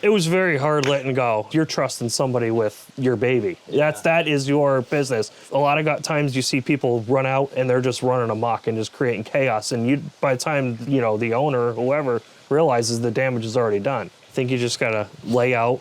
It was very hard letting go. You're trusting somebody with your baby. That is your business. A lot of times you see people run out and they're just running amok and just creating chaos. And by the time, the owner, whoever, realizes the damage is already done. I think you just gotta lay out,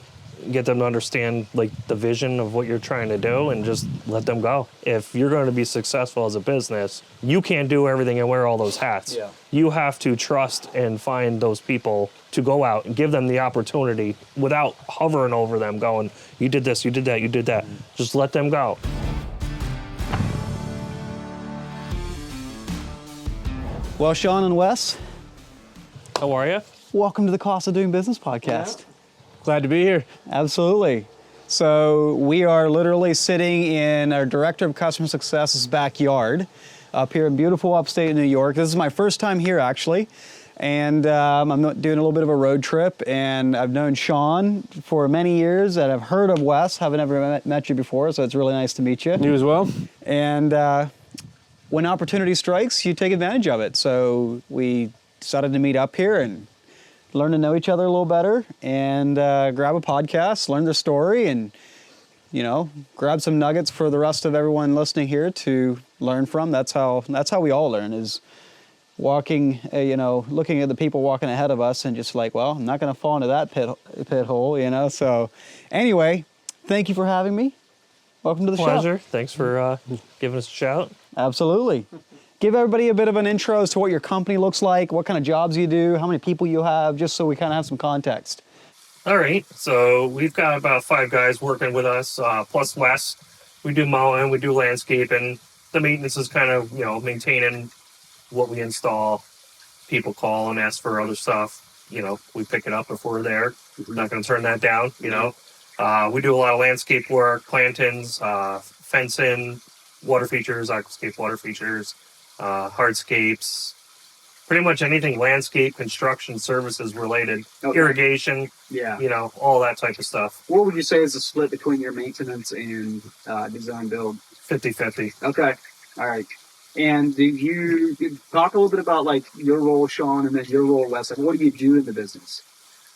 get them to understand like the vision of what you're trying to do and just let them go. If you're going to be successful as a business, you can't do everything and wear all those hats. Yeah. You have to trust and find those people to go out and give them the opportunity without hovering over them going, you did this, you did that, you did that. Just let them go. Well, Sean and Wes, How are you? welcome to the Cost of Doing Business podcast. Glad to be here. Absolutely. So we are literally sitting in our Director of Customer Success's backyard up here in beautiful upstate New York. This is my first time here, actually. And I'm doing a little bit of a road trip. And I've known Sean for many years, and I've heard of Wes. Haven't ever met you before, so it's really nice to meet you. You as well? And when opportunity strikes, you take advantage of it. So we decided to meet up here and learn to know each other a little better, and grab a podcast, learn their story, and grab some nuggets for the rest of everyone listening here to learn from. That's how we all learn, is walking, looking at the people walking ahead of us and just like, well, I'm not going to fall into that pit hole, So anyway, thank you for having me. Welcome to the show. Pleasure. Thanks for giving us a shout. Absolutely. Give everybody a bit of an intro as to what your company looks like, what kind of jobs you do, how many people you have, just so we kind of have some context. All right. So we've got about 5 guys working with us, plus Wes. We do mowing, we do landscaping. The maintenance is kind of, maintaining what we install. People call and ask for other stuff. We pick it up if we're there. We're not going to turn that down, We do a lot of landscape work, plantings, fencing, water features, aquascape water features, hardscapes, pretty much anything landscape, construction, services related, irrigation, all that type of stuff. What would you say is the split between your maintenance and design build? 50-50. Okay. All right. And you talk a little bit about like your role, Sean, and then your role, Wes? Like, what do you do in the business?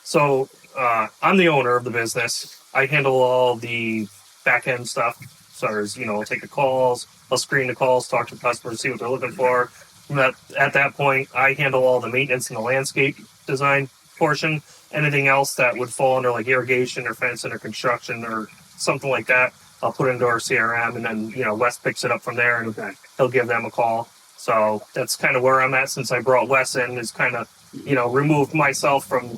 So I'm the owner of the business. I handle all the back end stuff. So I'll take the calls, I'll screen the calls, talk to customers, see what they're looking for. At that point, I handle all the maintenance and the landscape design portion. Anything else that would fall under like irrigation or fencing or construction or something like that, I'll put into our CRM, and then, Wes picks it up from there, and he'll give them a call. So that's kind of where I'm at since I brought Wes in, is kind of, removed myself from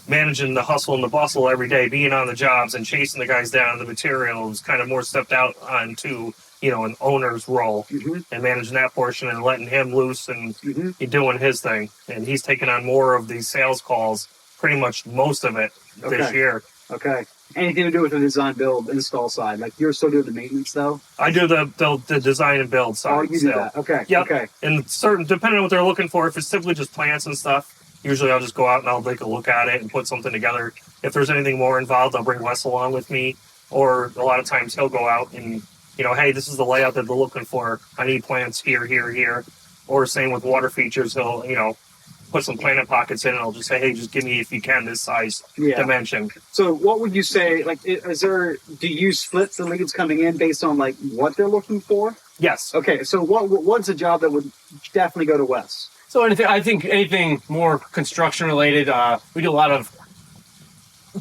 managing the hustle and the bustle every day, being on the jobs and chasing the guys down, the materials, kind of more stepped out onto, an owner's role and managing that portion and letting him loose and doing his thing. And he's taking on more of these sales calls, pretty much most of it this year. Okay. Anything to do with the design, build, install side? Like, you're still doing the maintenance, though? I do the design and build side. Oh, you do that. Okay. Yep. Okay. And depending on what they're looking for, if it's simply just plants and stuff, usually I'll just go out and I'll take a look at it and put something together. If there's anything more involved, I'll bring Wes along with me. Or a lot of times he'll go out and, hey, this is the layout that they're looking for. I need plants here, here, here. Or same with water features. He'll, put some planted pockets in and I'll just say, hey, just give me, if you can, this size dimension. So what would you say, like, do you split the leads coming in based on, like, what they're looking for? Yes. Okay, so what's a job that would definitely go to Wes? So I think anything more construction related, we do a lot of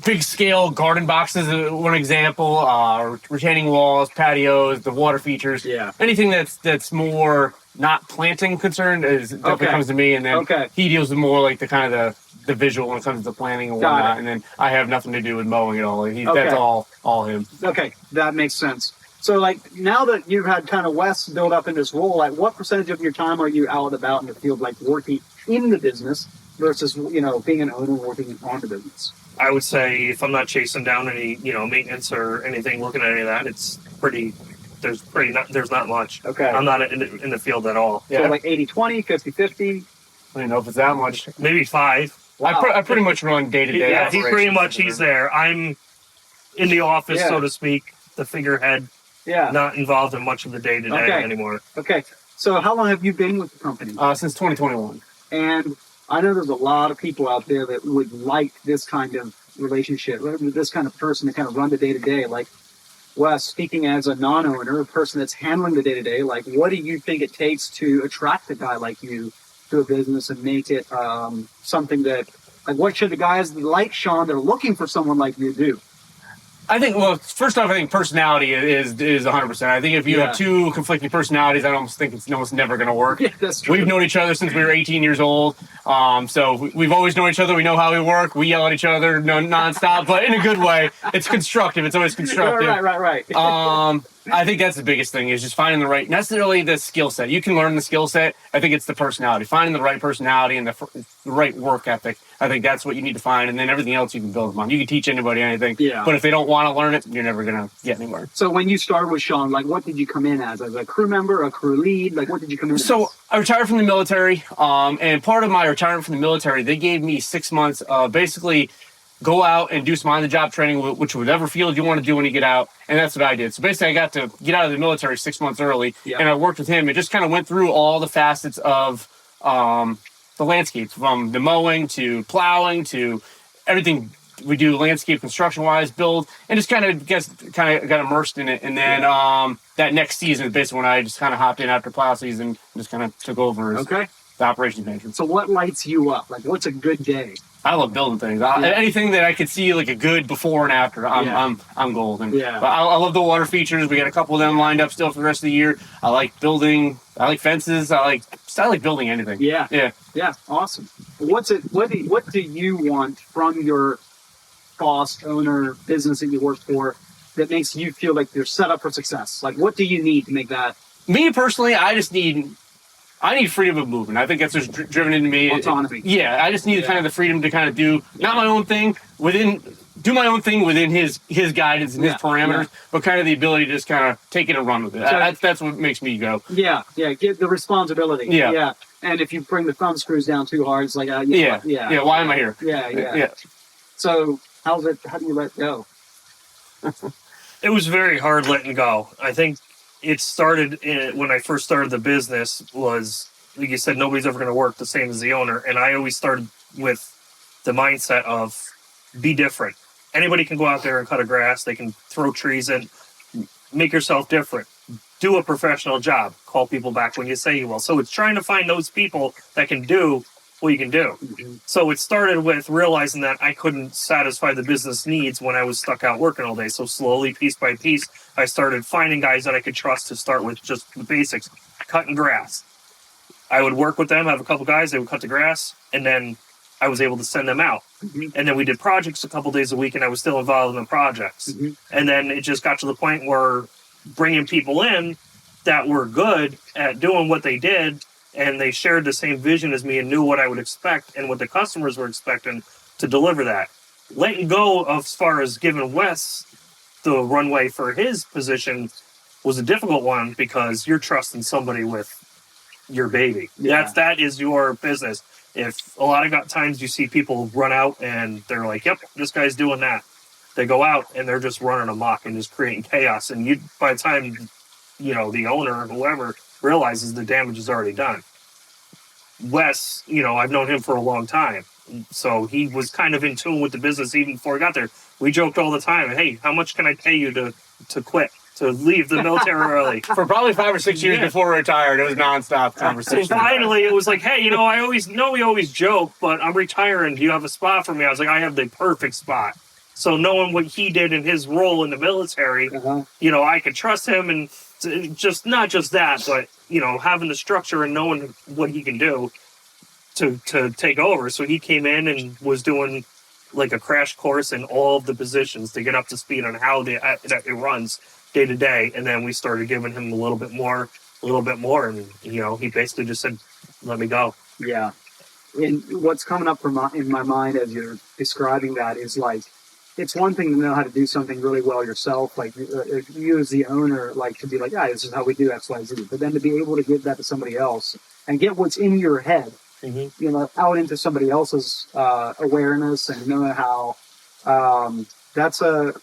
big scale garden boxes, one example, retaining walls, patios, the water features. Yeah. Anything that's more not planting concerned definitely comes to me, and then he deals with more like the kind of the visual when it comes to planning and whatnot, and then I have nothing to do with mowing at all. That's all him. Okay, that makes sense. So, like, now that you've had kind of Wes build up in this role, like, what percentage of your time are you out and about in the field, like, working in the business versus, being an owner working on the business? I would say if I'm not chasing down any, maintenance or anything, looking at any of that, there's not much. Okay. I'm not in the field at all. So, like 80-20, 50-50? I don't know if it's that much. Maybe 5. Wow. I pretty much run day-to-day operations. He's there. I'm in the office, so to speak, the figurehead. Yeah. Not involved in much of the day-to-day anymore. Okay. So how long have you been with the company? Since 2021. And I know there's a lot of people out there that would like this kind of relationship, this kind of person to kind of run the day-to-day, like Wes, speaking as a non-owner, a person that's handling the day-to-day, like what do you think it takes to attract a guy like you to a business and make it something that, like what should the guys like Sean that are looking for someone like you do? I think, well, first off, I think personality is 100%. I think if you have two conflicting personalities, I almost think it's almost never going to work. Yeah, that's true. We've known each other since we were 18 years old. So we've always known each other. We know how we work. We yell at each other nonstop, but in a good way. It's constructive. It's always constructive. Right. I think that's the biggest thing is just finding the right, necessarily the skill set. You can learn the skill set. I think it's the personality, finding the right personality and the right work ethic. I think that's what you need to find. And then everything else you can build upon. You can teach anybody anything. Yeah. But if they don't want to learn it, you're never going to get anywhere. So when you started with Sean, like what did you come in as a crew member, a crew lead? Like what did you come in as? So I retired from the military. And part of my retirement from the military, they gave me 6 months of basically go out and do some on-the-job training, whatever field you want to do when you get out. And that's what I did. So basically, I got to get out of the military 6 months early, and I worked with him. It just kind of went through all the facets of the landscapes, from the mowing to plowing to everything we do landscape construction-wise, build, and just kind of got immersed in it. And then that next season is basically when I just kind of hopped in after plow season and just kind of took over as the operations manager. So what lights you up? Like what's a good day? I love building things. Anything that I could see like a good before and after, I'm golden. Yeah. But I love the water features. We got a couple of them lined up still for the rest of the year. I like building. I like fences. I like building anything. Yeah. Awesome. What do you want from your boss, owner, business that you work for that makes you feel like you're set up for success? Like what do you need to make that? Me personally, I need freedom of movement. I think that's just driven into me. Autonomy. I just need kind of the freedom to kind of do not my own thing do my own thing within his guidance and his parameters, but kind of the ability to just kind of take it and run with it. So, that's what makes me go. Yeah, get the responsibility. Yeah. And if you bring the thumb screws down too hard, it's like, why am I here? Yeah. So how do you let go? It was very hard letting go. I think it started when I first started the business was, like you said, nobody's ever going to work the same as the owner. And I always started with the mindset of be different. Anybody can go out there and cut a grass. They can throw trees in. Make yourself different. Do a professional job. Call people back when you say you will. So it's trying to find those people that can do what you can do. Mm-hmm. So it started with realizing that I couldn't satisfy the business needs when I was stuck out working all day. So slowly, piece by piece, I started finding guys that I could trust to start with just the basics, cutting grass. I would work with them, have a couple guys, they would cut the grass, and then I was able to send them out. Mm-hmm. And then we did projects a couple days a week, and I was still involved in the projects. Mm-hmm. And then it just got to the point where bringing people in that were good at doing what they did, and they shared the same vision as me and knew what I would expect and what the customers were expecting to deliver that. Letting go of, as far as giving Wes the runway for his position was a difficult one because you're trusting somebody with your baby. Yeah. That is your business. If a lot of times you see people run out and they're like, yep, this guy's doing that. They go out and they're just running amok and just creating chaos. And by the time, the owner or whoever realizes the damage is already done. Wes, I've known him for a long time. So he was kind of in tune with the business even before he got there. We joked all the time, hey, how much can I pay you to quit, to leave the military early? For probably 5 or 6 years before we retired, it was nonstop conversation. So finally, it was like, hey, I we always joke, but I'm retiring. Do you have a spot for me? I was like, I have the perfect spot. So knowing what he did in his role in the military, I could trust him, and just not just that, but having the structure and knowing what he can do to take over. So he came in and was doing like a crash course in all of the positions to get up to speed on how it runs day to day. And then we started giving him a little bit more, and he basically just said, "Let me go." Yeah. And what's coming up in my mind as you're describing that is like, it's one thing to know how to do something really well yourself, like you as the owner, like to be like, this is how we do X, Y, Z. But then to be able to give that to somebody else and get what's in your head, out into somebody else's awareness and know how that's a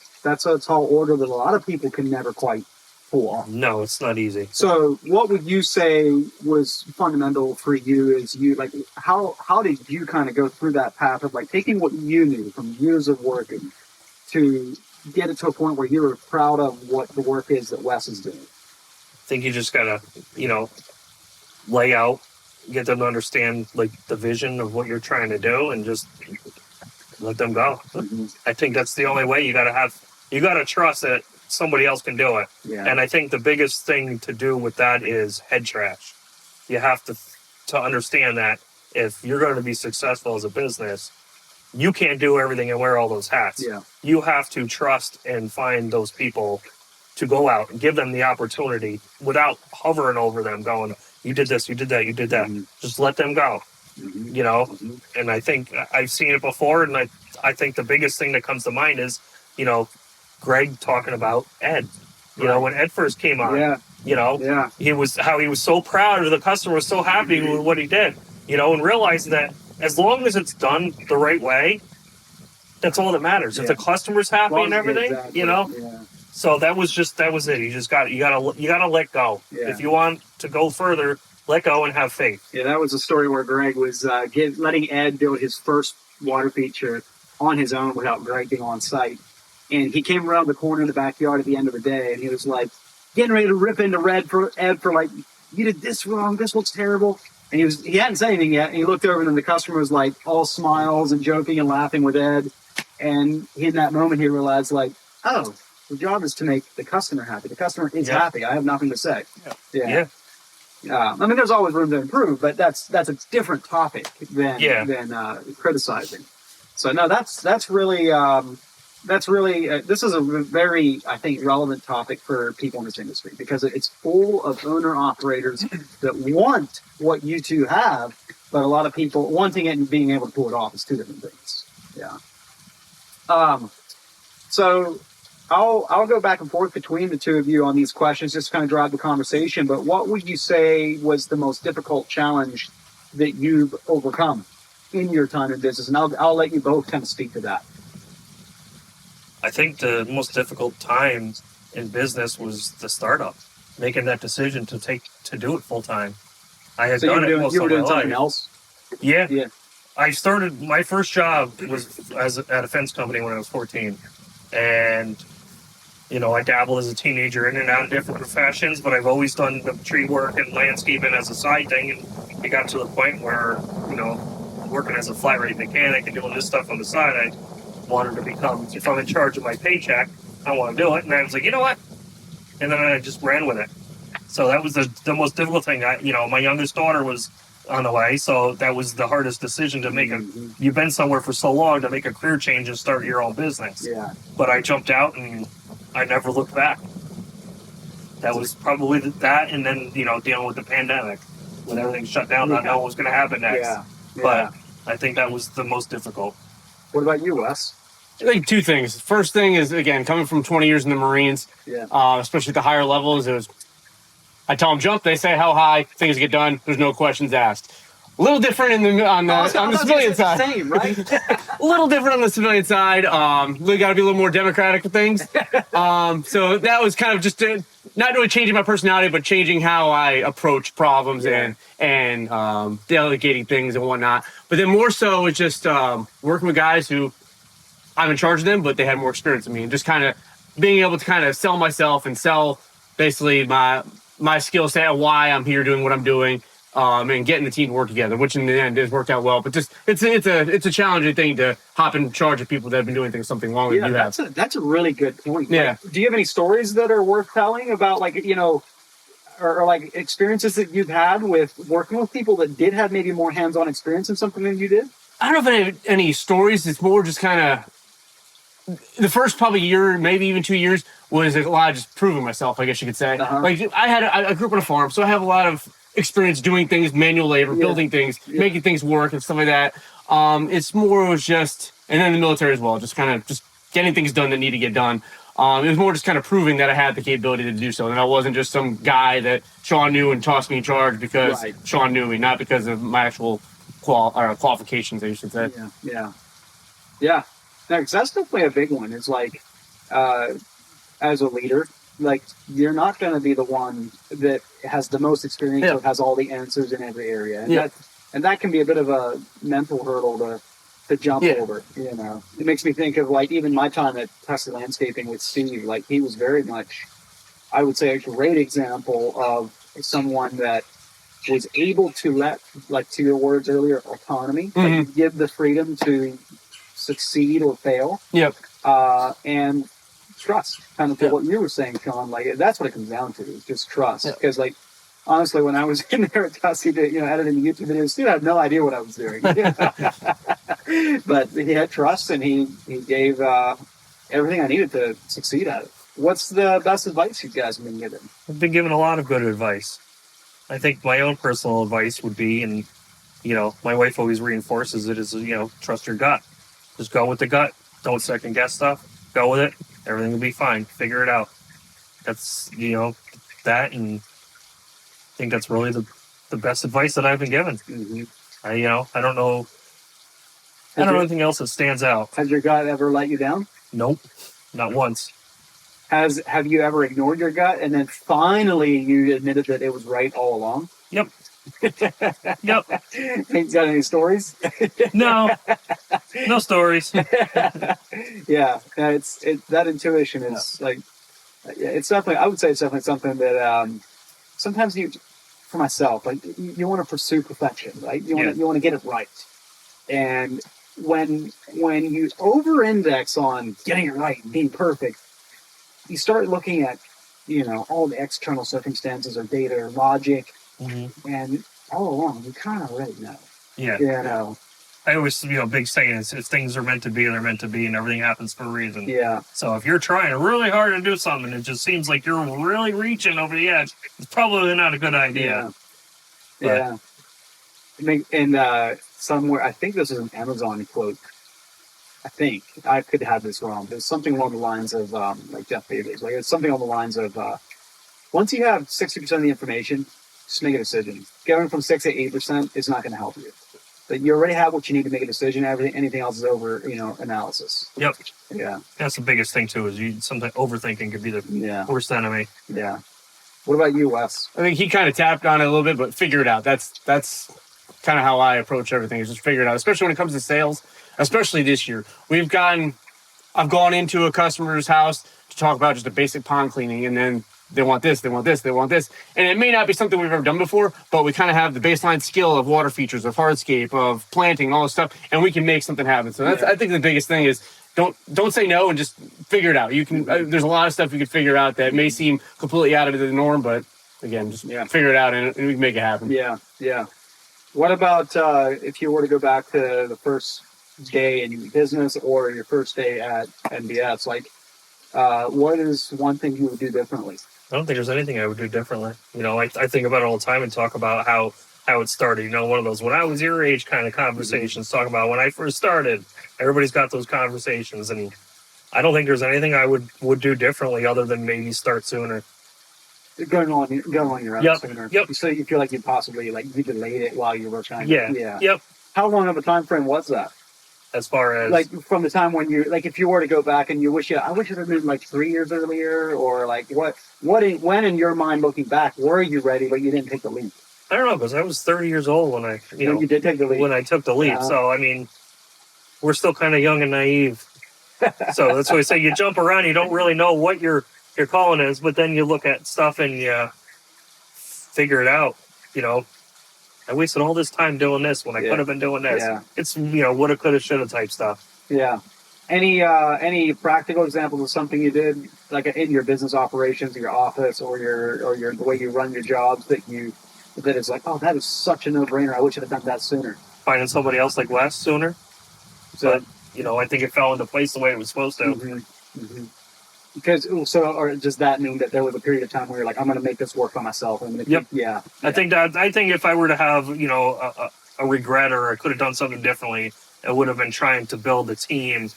tall order that a lot of people can never quite pull off. No, it's not easy. So what would you say was fundamental for you? Is you like how did you kind of go through that path of like taking what you knew from years of working to get it to a point where you were proud of what the work is that Wes is doing? I think you just gotta, lay out, get them to understand like the vision of what you're trying to do, and just let them go. Mm-hmm. I think that's the only way. You gotta trust that somebody else can do it. Yeah. And I think the biggest thing to do with that is head trash. You have to understand that if you're going to be successful as a business, you can't do everything and wear all those hats. Yeah. You have to trust and find those people to go out and give them the opportunity without hovering over them going, you did this, you did that, you did that. Mm-hmm. Just let them go. Mm-hmm. Mm-hmm. And I think I've seen it before, and I think the biggest thing that comes to mind is, Greg talking about Ed. When Ed first came on, he was so proud of the customer, was so happy with what he did, and realizing that as long as it's done the right way, that's all that matters. If the customer's happy and everything, So that was it. You gotta let go. Yeah. If you want to go further, let go and have faith. Yeah, that was a story where Greg was letting Ed build his first water feature on his own without Greg being on site. And he came around the corner in the backyard at the end of the day, and he was like getting ready to rip into Ed for like, you did this wrong, this looks terrible. And he hadn't said anything yet, and he looked over, and then the customer was like all smiles and joking and laughing with Ed. And in that moment, he realized like, oh, the job is to make the customer happy. The customer is happy. I have nothing to say. Yeah. I mean, there's always room to improve, but that's a different topic than criticizing. So no, that's really this is a very, I think, relevant topic for people in this industry, because it's full of owner operators that want what you two have, but a lot of people wanting it and being able to pull it off is two different things. Yeah. So I'll go back and forth between the two of you on these questions, just to kind of drive the conversation. But what would you say was the most difficult challenge that you've overcome in your time in business? And I'll let you both kind of speak to that. I think the most difficult time in business was the startup, making that decision to do it full time. I had done it most of my life. You were doing something else? Yeah. I started, my first job was at a fence company when I was 14. And, I dabbled as a teenager in and out of different professions, but I've always done the tree work and landscaping as a side thing. And it got to the point where, working as a flat rate mechanic and doing this stuff on the side, I wanted to become, if I'm in charge of my paycheck, I want to do it. And I was like, you know what? And then I just ran with it. So that was the most difficult thing. My youngest daughter was on the way, so that was the hardest decision to make. You've been somewhere for so long, to make a career change and start your own business. Yeah. But I jumped out and I never looked back. That was probably that, and then dealing with the pandemic when everything shut down, not knowing what was going to happen next. Yeah. But I think that was the most difficult. What about you, Wes? I think two things. First thing is, again, coming from 20 years in the Marines, especially at the higher levels, I tell them jump, they say how high, things get done, there's no questions asked. A little different on the civilian side. Same, right? A little different on the civilian side. We got to be a little more democratic with things. So that was kind of just not really changing my personality, but changing how I approach problems and delegating things and whatnot. But then more so, it's just working with guys who I'm in charge of them, but they had more experience than me, and just kind of being able to kind of sell myself and sell basically my skill set and why I'm here doing what I'm doing, and getting the team to work together, which in the end has worked out well. But just it's a challenging thing to hop in charge of people that have been doing things something longer than you have. That's a really good point. Yeah. Like, do you have any stories that are worth telling about, like, or like experiences that you've had with working with people that did have maybe more hands-on experience in something than you did? I don't know if I have any stories. It's more just kind of the first probably year, maybe even 2 years, was a lot of just proving myself, I guess you could say. Uh-huh. Like I grew up on a farm, so I have a lot of experience doing things, manual labor, building things, making things work and stuff like that. It's more was just, and then the military as well, just kind of just getting things done that need to get done. It was more just kind of proving that I had the capability to do so, and I wasn't just some guy that Sean knew and tossed me in charge because Sean knew me, not because of my actual qualifications, I should say. Yeah. No, because that's definitely a big one. It's like, as a leader, like you're not going to be the one that has the most experience or has all the answers in every area. And that can be a bit of a mental hurdle to jump over, you know. It makes me think of like even my time at Tesla Landscaping with Steve. Like he was very much, I would say, a great example of someone that was able to let, like to your words earlier, autonomy, like give the freedom to succeed or fail. And trust, kind of what you were saying, Sean. Like that's what it comes down to, is just trust. Because like honestly, when I was in there at Tussy, you know, editing the YouTube videos, dude, I had no idea what I was doing. But he had trust, and he gave everything I needed to succeed at it. What's the best advice you guys have been given? I've been given a lot of good advice. I think my own personal advice would be, and you know, my wife always reinforces it, is, you know, trust your gut. Just go with the gut. Don't second guess stuff. Go with it. Everything will be fine. Figure it out. That's, you know, that, and I think that's really the best advice that I've been given. I don't know anything else that stands out. Has your gut ever let you down? Nope, not once. Have you ever ignored your gut and then finally you admitted that it was right all along? Yep. Ain't got any stories? No stories. Yeah, it's that intuition is like, it's definitely, I would say it's definitely something that sometimes for myself, like you want to pursue perfection, right? You want to get it right, and when you over-index on getting it right and being perfect, you start looking at, you know, all the external circumstances or data or logic, and all along you kind of already know. Yeah. You know. I always, you know, big saying is, if things are meant to be, they're meant to be, and everything happens for a reason. Yeah. So if you're trying really hard to do something, it just seems like you're really reaching over the edge, it's probably not a good idea. Yeah. And somewhere, I think this is an Amazon quote. I think I could have this wrong. There's something along the lines of like Jeff Bezos. Like it's something along the lines of once you have 60% of the information, just make a decision. Going from 6 to 8% is not going to help you. But you already have what you need to make a decision. Anything else is over, you know, analysis. Yep. Yeah. That's the biggest thing too. Is sometimes overthinking could be the worst enemy. Yeah. What about you, Wes? I think he kind of tapped on it a little bit, but figure it out. That's kind of how I approach everything, is just figure it out, especially when it comes to sales, especially this year. I've gone into a customer's house to talk about just a basic pond cleaning, and then they want this, they want this, they want this. And it may not be something we've ever done before, but we kind of have the baseline skill of water features, of hardscape, of planting, and all this stuff, and we can make something happen. So that's, I think the biggest thing is don't say no and just figure it out. You can. There's a lot of stuff you can figure out that may seem completely out of the norm, but again, just figure it out and we can make it happen. Yeah. What about if you were to go back to the first day in business or your first day at NVS? Like, what is one thing you would do differently? I don't think there's anything I would do differently. You know, I think about it all the time and talk about how it started. You know, one of those when I was your age kind of conversations. Talk about when I first started. Everybody's got those conversations, and I don't think there's anything I would do differently other than maybe start sooner. Going on your own sooner. Yep. So you feel like you possibly you delayed it while you were trying. Yeah. Yep. How long of a time frame was that? As far as like from the time when you if you were to go back and I wish it had been like 3 years earlier, or like when in your mind looking back were you ready but you didn't take the leap? I don't know, because I was 30 years old when you did take the leap. When I took the leap. Yeah. So I mean, we're still kind of young and naive. So that's why I say you jump around, you don't really know what your calling is, but then you look at stuff and you figure it out. You know, I wasted all this time doing this when I could have been doing this. Yeah. It's, woulda, coulda, shoulda type stuff. Yeah. Any practical examples of something you did, like in your business operations, your office, or your the way you run your jobs that is like, oh, that is such a no-brainer. I wish I'd have done that sooner. Finding somebody else like Wes sooner. So, I think it fell into place the way it was supposed to. Mm-hmm. Mm-hmm. Because or does that mean that there was a period of time where you're like, I'm going to make this work by myself? Yeah. I think if I were to have a regret, or I could have done something differently, it would have been trying to build a team.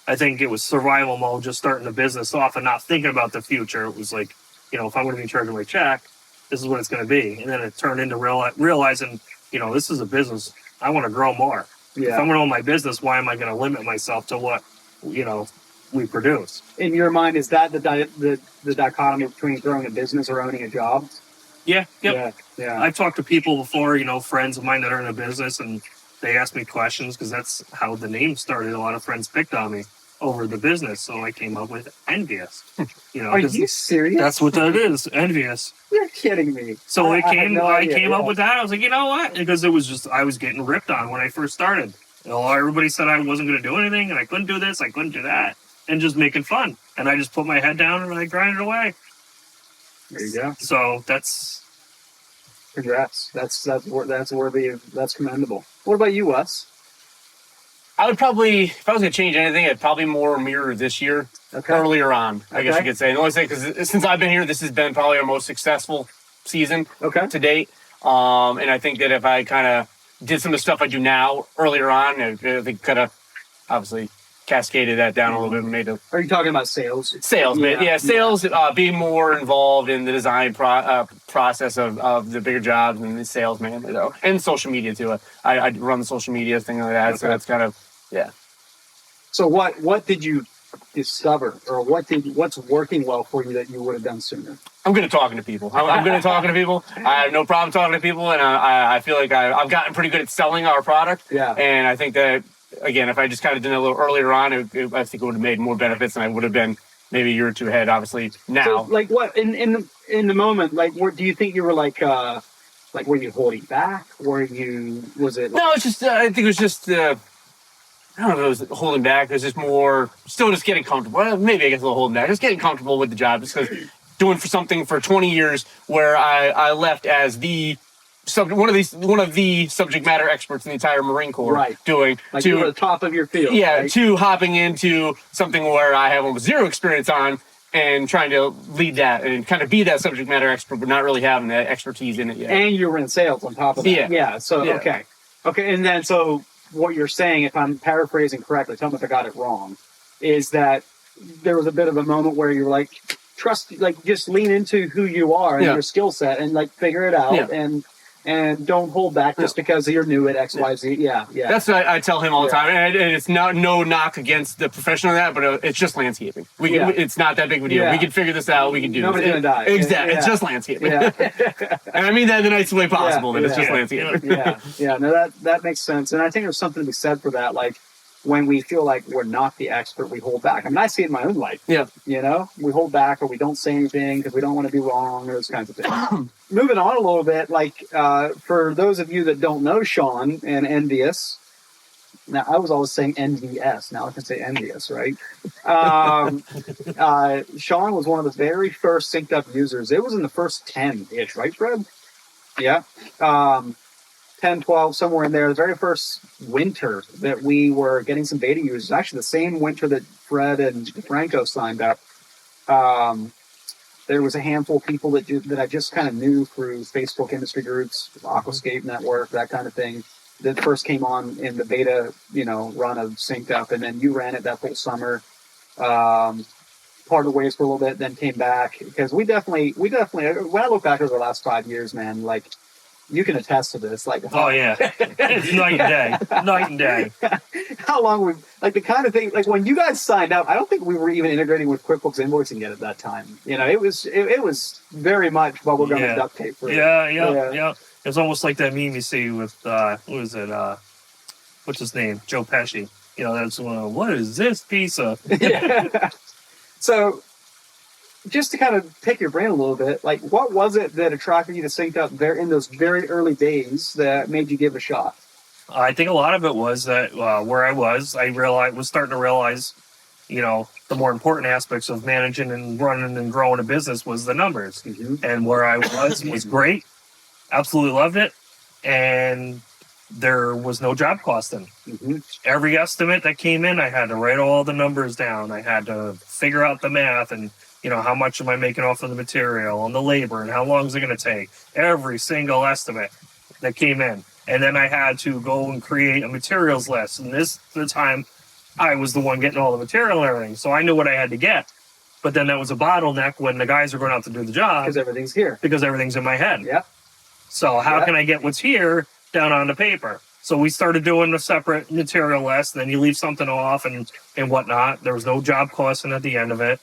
I think it was survival mode, just starting the business off and not thinking about the future. It was like, if I'm going to be charging my check, this is what it's going to be. And then it turned into realizing, this is a business. I want to grow more. Yeah. If I'm going to own my business, why am I going to limit myself to what, we produce. In your mind, is that the dichotomy between growing a business or owning a job? Yeah, yep. Yeah. I've talked to people before, friends of mine that are in a business, and they ask me questions because that's how the name started. A lot of friends picked on me over the business, so I came up with NVS. Are you serious? That's what that is, NVS. You're kidding me. So I came idea. up with that. I was like, you know what? Because it was just I was getting ripped on when I first started. Everybody said I wasn't going to do anything, and I couldn't do this, I couldn't do that, and just making fun. And I just put my head down and I grinded away. There you go. So that's congrats. That's worthy of, that's commendable. What about you, Wes? I would probably, if I was going to change anything, I'd probably more mirror this year, earlier on, I guess you could say. And the only thing, because since I've been here, this has been probably our most successful season to date. And I think that if I kind of did some of the stuff I do now earlier on, I think could have obviously cascaded that down a little bit and made it. Are you talking about sales? Sales, man. Yeah, sales, being more involved in the design process of the bigger jobs and the sales, man. And social media, too. I run the social media, thing like that. So that's kind of, So what did you discover, or what's working well for you that you would have done sooner? I'm good at talking to people. I'm good at talking to people. I have no problem talking to people, and I feel like I've gotten pretty good at selling our product. Yeah. And I think that, again, if I just kind of did it a little earlier on, I think it would have made more benefits, and I would have been maybe a year or two ahead. Obviously, now. So, what in the moment? Do you think you were were you holding back? Was it? No, it's just. I think it was just. I don't know if it was holding back. It was just more, still just getting comfortable. Well, maybe I guess a little holding back. Just getting comfortable with the job, just because doing something for 20 years where I left as one of the subject matter experts in the entire Marine Corps, doing you were the top of your field. To hopping into something where I have almost zero experience on and trying to lead that and kind of be that subject matter expert, but not really having that expertise in it yet. And you were in sales on top of that. Yeah. So okay, and then so. What you're saying, if I'm paraphrasing correctly, tell me if I got it wrong, is that there was a bit of a moment where you were like, just lean into who you are and your skill set and figure it out and don't hold back just because you're new at X, Y, Z. Yeah. That's what I tell him all the time. And it's not no knock against the profession of that, but it's just landscaping. It's not that big of a deal. We can figure this out. We can do this. Nobody's going to die. Exactly. It's just landscaping. And I mean that in the nicest way possible, that it's just landscaping. No, that makes sense. And I think there's something to be said for that. When we feel like we're not the expert, we hold back. I mean, I see it in my own life. Yeah. We hold back, or we don't say anything because we don't want to be wrong, or those kinds of things. Moving on a little bit, for those of you that don't know Sean and NVS, now I was always saying NVS. Now I can say NVS, right? Sean was one of the very first SynkedUP users. It was in the first 10-ish, right, Fred? Yeah. 10, 12, somewhere in there, the very first winter that we were getting some beta users, actually the same winter that Fred and Franco signed up, there was a handful of people that I just kind of knew through Facebook industry groups, Aquascape Network, that kind of thing, that first came on in the beta, run of SynkedUP, and then you ran it that whole summer. Parted ways for a little bit, then came back, because we definitely, when I look back over the last 5 years, man, you can attest to this. Oh yeah, it's night and day. How long the kind of thing, when you guys signed up, I don't think we were even integrating with QuickBooks invoicing yet at that time. It was very much bubblegum and duct tape. Yeah. It's almost like that meme you see with who is it? What's his name? Joe Pesci. That's what is this piece of? So, just to kind of pick your brain a little bit, what was it that attracted you to SynkedUP there in those very early days that made you give it a shot? I think a lot of it was that where I was starting to realize, the more important aspects of managing and running and growing a business was the numbers. Mm-hmm. And where I was great, absolutely loved it, and there was no job costing. Mm-hmm. Every estimate that came in, I had to write all the numbers down. I had to figure out the math and how much am I making off of the material and the labor and how long is it going to take? Every single estimate that came in. And then I had to go and create a materials list. And the time I was the one getting all the material and everything. So I knew what I had to get. But then that was a bottleneck when the guys are going out to do the job. Because everything's here. Because everything's in my head. Yeah. So how can I get what's here down onto paper? So we started doing a separate material list, and then you leave something off and whatnot. There was no job costing at the end of it.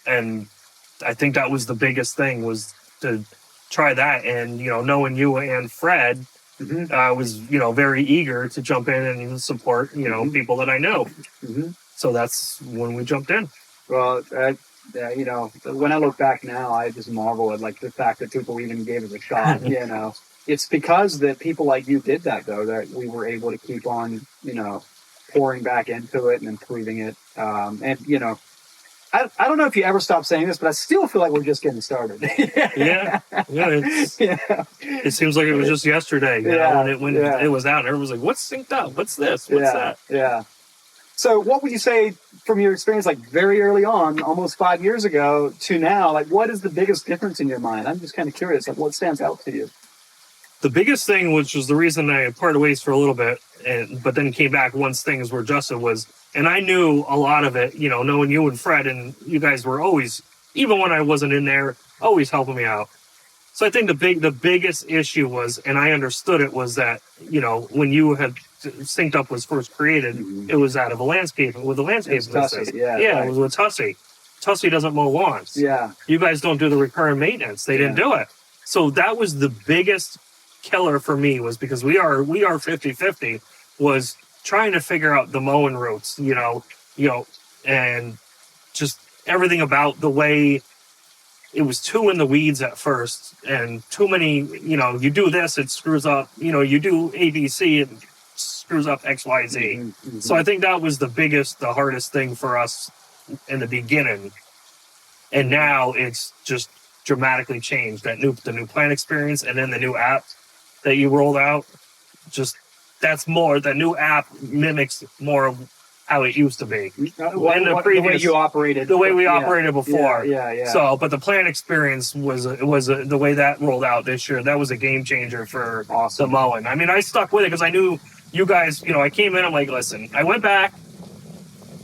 And I think that was the biggest thing, was to try that. And, knowing you and Fred, I was, very eager to jump in and support, people that I know. So that's when we jumped in. Well, when I look back now, I just marvel at like the fact that people even gave it a shot. It's because that people like you did that, though, that we were able to keep on, pouring back into it and improving it. I don't know if you ever stop saying this, but I still feel like we're just getting started. Yeah. It seems like it was just yesterday when it was out. And everyone was like, "What's SynkedUP? What's this? What's that?" Yeah. So, what would you say from your experience, like very early on, almost 5 years ago to now? Like, what is the biggest difference in your mind? I'm just kind of curious. Like, what stands out to you? The biggest thing, which was the reason I parted ways for a little bit, but then came back once things were adjusted, was, and I knew a lot of it, knowing you and Fred, and you guys were always, even when I wasn't in there, always helping me out. So I think the biggest issue was, and I understood it, was that, when you had SynkedUP was first created, it was out of a landscape, with a landscape business. It was with Tussy. Tussy doesn't mow lawns. Yeah. You guys don't do the recurring maintenance. They didn't do it. So that was the biggest killer for me, was because we are 50-50, was trying to figure out the mowing routes, and just everything about the way it was too in the weeds at first, and too many, you do this, it screws up, you do ABC, it screws up XYZ. So I think that was the hardest thing for us in the beginning. And now it's just dramatically changed. The new plant experience, and then the new app that you rolled out, the new app mimics more of how it used to be. The way you operated. The way we operated before. Yeah. So, but the plant experience was the way that rolled out this year. That was a game changer for the mowing. I mean, I stuck with it because I knew you guys, I came in, I'm like, listen, I went back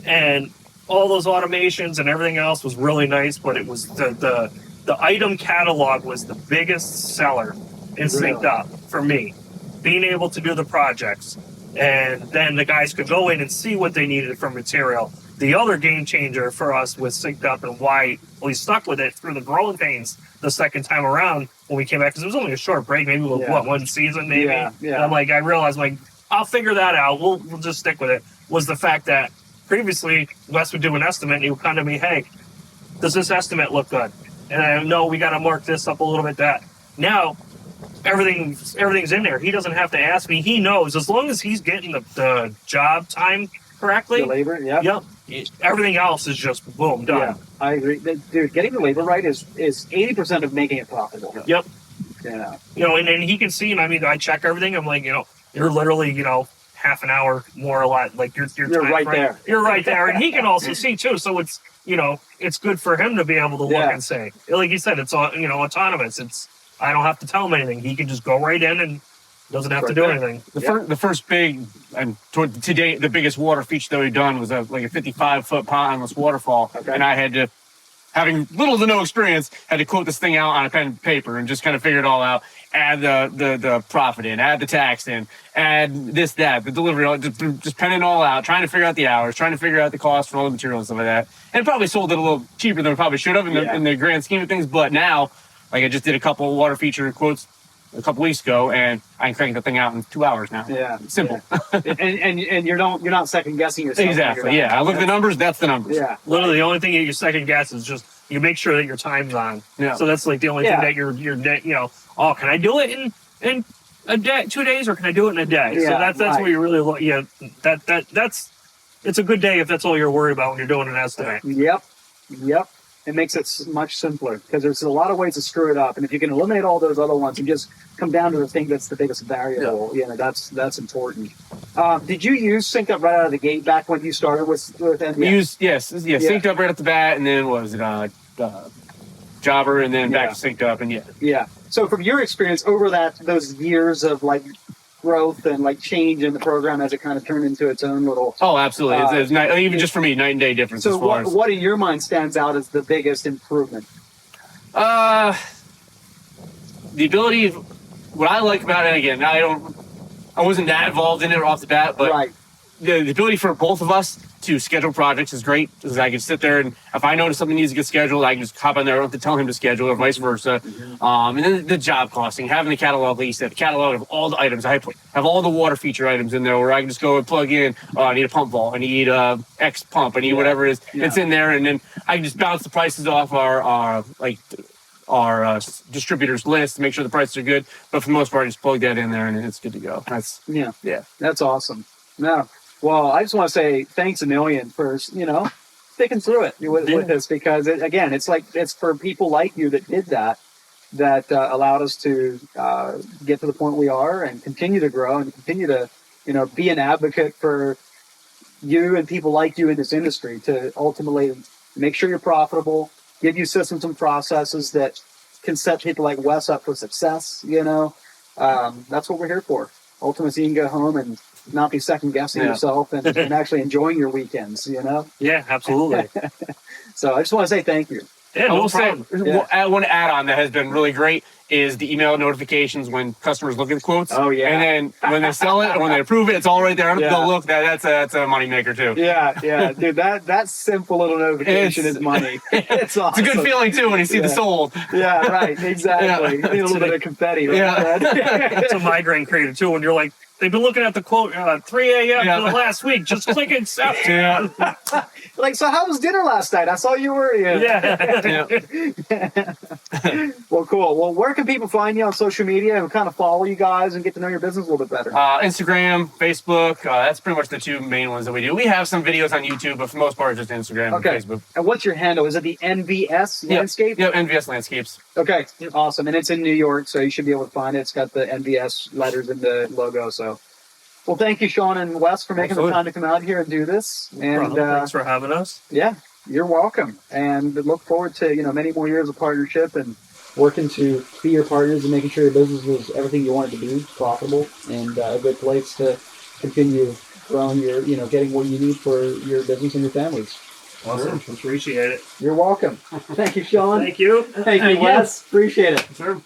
and all those automations and everything else was really nice, but it was the item catalog was the biggest seller in SynkedUP for me. Being able to do the projects, and then the guys could go in and see what they needed from material. The other game changer for us with SynkedUP, and why we stuck with it through the growing pains the second time around when we came back, because it was only a short break, maybe one season, maybe. And I'm like, I realized, I'll figure that out. We'll just stick with it. Was the fact that previously Wes would do an estimate, and he would come to me, "Hey, does this estimate look good?" And I know we got to mark this up a little bit. That now everything's in there. He doesn't have to ask me. He knows, as long as he's getting the job time correctly. The labor, Yep. Everything else is just boom, done. Yeah, I agree. Dude, getting the labor right is 80% of making it profitable. Yep. Yeah. And he can see, and I check everything. I'm like, you're literally, half an hour more or less. Like you're right there. You're right there, and he can also see too. So it's it's good for him to be able to look and say, like you said, it's autonomous. I don't have to tell him anything. He can just go right in and doesn't have to do anything. The first big, and to date, the biggest water feature that we've done was a 55-foot pondless waterfall. Okay. And I had to, having little to no experience, had to quote this thing out on a pen and paper and just kind of figure it all out. Add the profit in, add the tax in, add this, that, the delivery, just pen it all out, trying to figure out the hours, trying to figure out the cost for all the materials and stuff like that. And probably sold it a little cheaper than we probably should have in the grand scheme of things. But now, I just did a couple of water feature quotes a couple weeks ago, and I can crank the thing out in 2 hours now. Yeah, simple. Yeah. and you're not second guessing yourself. Exactly. Yeah, I look at the numbers. That's the numbers. Yeah. Literally, the only thing you second guess is just you make sure that your time's on. Yeah. So that's like the only thing that you're can I do it in a day, 2 days, or can I do it in a day? Yeah, so that's where you really look. Yeah, that's it's a good day if that's all you're worried about when you're doing an estimate. Yep. It makes it much simpler because there's a lot of ways to screw it up, and if you can eliminate all those other ones and just come down to the thing that's the biggest variable, that's important. Did you use SynkedUP right out of the gate back when you started with NVS? SynkedUP right off the bat, and then was it Jobber, and then back to SynkedUp, and yeah. So from your experience over those years of growth and change in the program as it kind of turned into its own little... Oh, absolutely. It's even just for me, night and day difference. So what in your mind stands out as the biggest improvement? The ability what I like about it, again, I wasn't that involved in it off the bat, but the ability for both of us to schedule projects is great, because I can sit there and if I notice something needs to get scheduled, I can just hop on there, I don't have to tell him to schedule, or vice versa. And then the job costing, having the catalog, like you said, the catalog of all the items. I have all the water feature items in there where I can just go and plug in, I need a pump vault, I need X pump, I need whatever it is. It's in there, and then I can just bounce the prices off our distributors list to make sure the prices are good. But for the most part, I just plug that in there and it's good to go. That's awesome. No. Well, I just want to say thanks a million for, sticking through it with this, because it's for people like you that did that allowed us to get to the point we are and continue to grow and continue to, be an advocate for you and people like you in this industry to ultimately make sure you're profitable, give you systems and processes that can set people like Wes up for success. That's what we're here for. Ultimately, you can go home and not be second guessing yourself and actually enjoying your weekends. Yeah, absolutely. So I just want to say thank you. Yeah, I will say one add-on that has been really great is the email notifications when customers look at the quotes. Oh yeah. And then when they sell it or when they approve it, it's all right there. I don't have to go look. That's a money maker too. Yeah, dude. That simple little notification is money. It's awesome. It's a good feeling too when you see the sold. Yeah, right. Exactly. You need a little bit of confetti. Right? Yeah. It's a migraine creator too when you're like, they've been looking at the quote 3 a.m. for the last week. Just click accept. Yeah. Like, so how was dinner last night? I saw you were. Yeah. Well, cool. Well, where can people find you on social media and kind of follow you guys and get to know your business a little bit better? Instagram, Facebook. That's pretty much the two main ones that we do. We have some videos on YouTube, but for the most part, just Instagram and Facebook. And what's your handle? Is it the NVS Landscape? Yeah, NVS Landscapes. Okay, awesome. And it's in New York, so you should be able to find it. It's got the NVS letters in the logo. So, well, thank you, Sean and Wes, for making the time to come out here and do this. And thanks for having us. Yeah, you're welcome. And look forward to many more years of partnership and working to be your partners and making sure your business is everything you want it to be, profitable, and a good place to continue growing your, getting what you need for your business and your families. Awesome. Sure. Appreciate it. You're welcome. Thank you, Sean. Thank you. Thank you, Wes. Appreciate it. Sure.